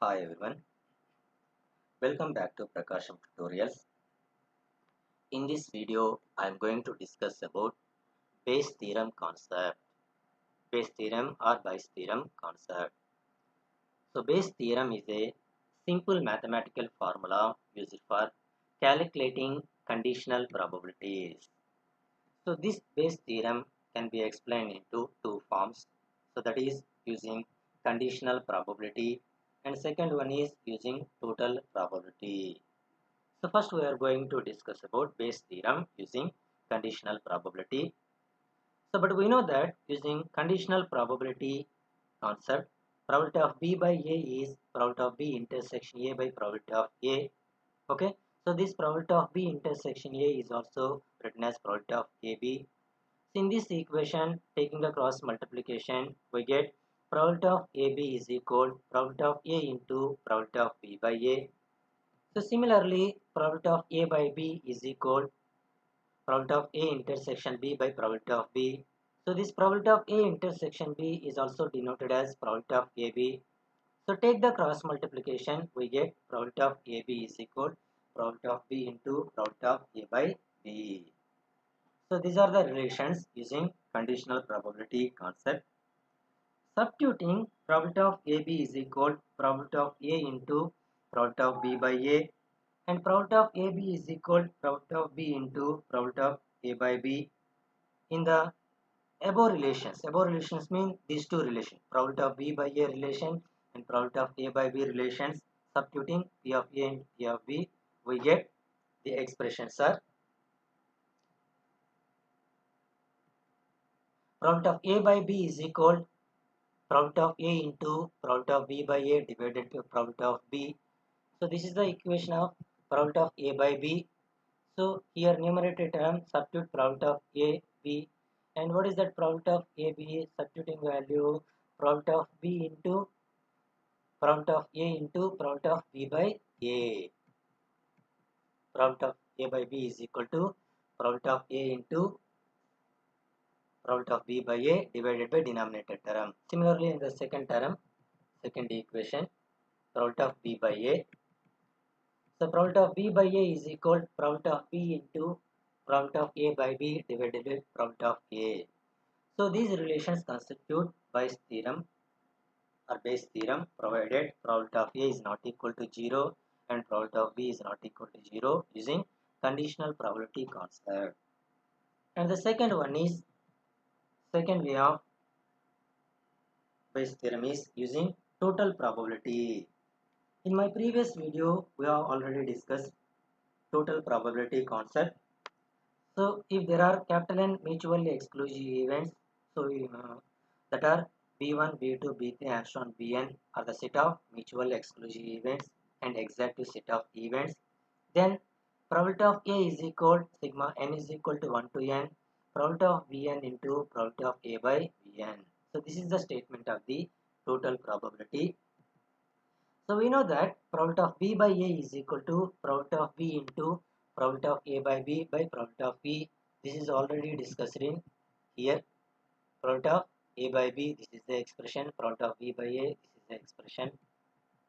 Hi everyone, welcome back to PRAKASAM tutorials. In this video, I am going to discuss about Bayes theorem concept. Bayes theorem or Bayes theorem concept. So Bayes theorem is a simple mathematical formula used for calculating conditional probabilities. So this Bayes theorem can be explained into two forms. So that is using conditional probability and second one is using total probability. So first we are going to discuss about Bayes theorem using conditional probability. So but we know that using conditional probability concept, probability of B by A is probability of B intersection A by probability of A. Okay. So this probability of B intersection A is also written as probability of AB. So in this equation, taking the cross multiplication, we get probability of AB is equal probability of A into probability of B by A. So similarly, probability of A by B is equal probability of A intersection B by probability of B. So this probability of A intersection B is also denoted as probability of AB. So take the cross multiplication, we get probability of AB is equal probability of B into probability of A by B. So these are the relations using conditional probability concept. Substituting probability of AB is equal probability of A into probability of B by A and probability of AB is equal probability of B into probability of A by B in the above relations. Above relations mean these two relations, probability of B by A relation and probability of A by B relations. Substituting P of A and P of B, we get the expressions are probability of A by B is equal probability of A into probability of B by A divided by probability of B. So this is the equation of probability of A by B. So here numerator term substitute probability of A, B, and what is that probability of A, B? Substituting value probability of B into probability of A into probability of B by A. Probability of A by B is equal to probability of A into probability of B by A divided by denominator term. Similarly, in the second term, second equation, probability of B by A. So probability of B by A is equal to probability of B into probability of A by B divided by probability of A. So these relations constitute Bayes theorem or Bayes theorem provided probability of A is not equal to 0 and probability of B is not equal to 0 using conditional probability concept. And the second one is second way of Bayes theorem is using total probability. In my previous video, we have already discussed total probability concept. So if there are capital N mutually exclusive events, so that are B1, B2, B3 and so on Bn are the set of mutually exclusive events and exact set of events, then probability of A is equal sigma n is equal to 1 to n probability of Bn into probability of A by Bn. So this is the statement of the total probability. So we know that probability of B by A is equal to probability of B into probability of A by B by probability of B. This is already discussed in here. Probability of A by B, this is the expression. Probability of B by A, this is the expression.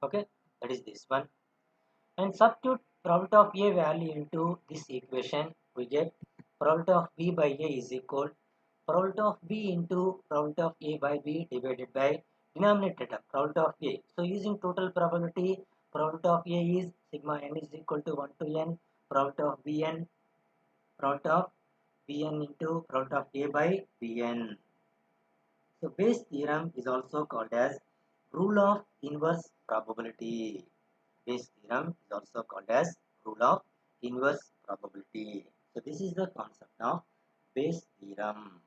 Okay, that is this one. And substitute probability of A value into this equation, we get probability of B by A is equal probability of B into probability of A by B divided by denominator term probability of A. So using total probability, probability of A is sigma n is equal to 1 to n probability of Bn, probability of Bn into probability of A by Bn. So Bayes theorem is also called as rule of inverse probability. Bayes theorem is also called as rule of inverse probability. So this is the concept of Bayes theorem.